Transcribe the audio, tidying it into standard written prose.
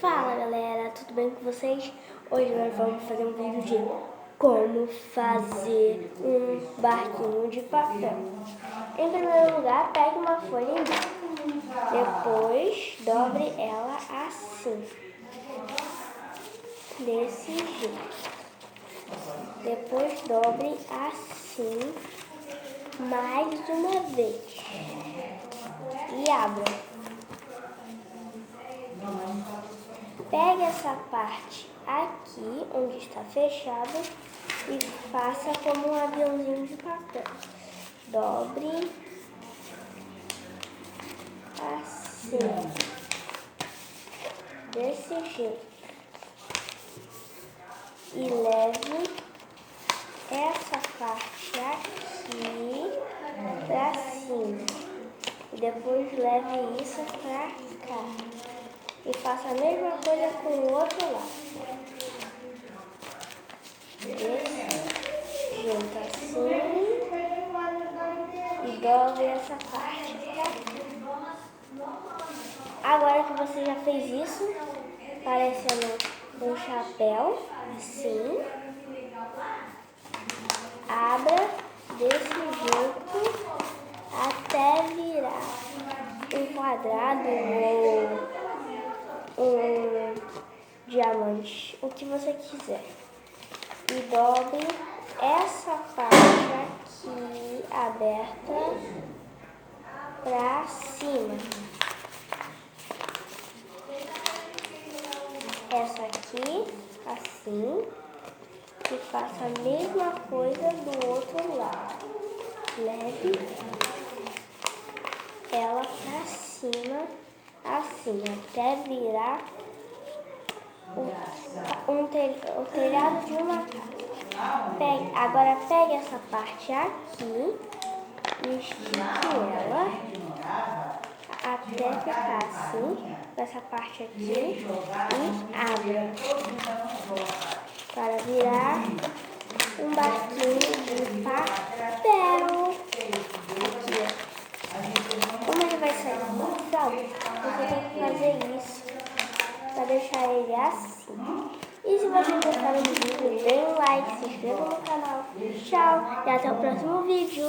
Fala galera, tudo bem com vocês? Hoje nós vamos fazer um vídeo de como fazer um barquinho de papel. Em primeiro lugar, pegue uma folha em branco, depois dobre ela assim, desse jeito. Depois dobre assim mais uma vez e abra. Pegue essa parte aqui, onde está fechado, e faça como um aviãozinho de papel. Dobre assim, desse jeito. E leve essa parte aqui pra cima. E depois leve isso pra cá. E faça a mesma coisa com o outro lado. Desse jeito assim. E dobre essa parte pra cá. Agora que você já fez isso, parecendo um chapéu, assim. Abra desse jeito até virar um quadrado ou um diamante, o que você quiser. E dobre essa parte aqui aberta pra cima. Essa aqui, assim. E faça a mesma coisa do outro lado. Leve ela pra cima, assim, até virar o telhado de uma casa. Agora pegue essa parte aqui e estique ela até ficar assim, com essa parte aqui, e abra para virar um barquinho de papel. Aqui, ó. Como ele vai sair muito alto, você tem que fazer isso para deixar ele assim. E se você gostar do vídeo, dê um like, se inscreva no canal. Tchau e até o próximo vídeo.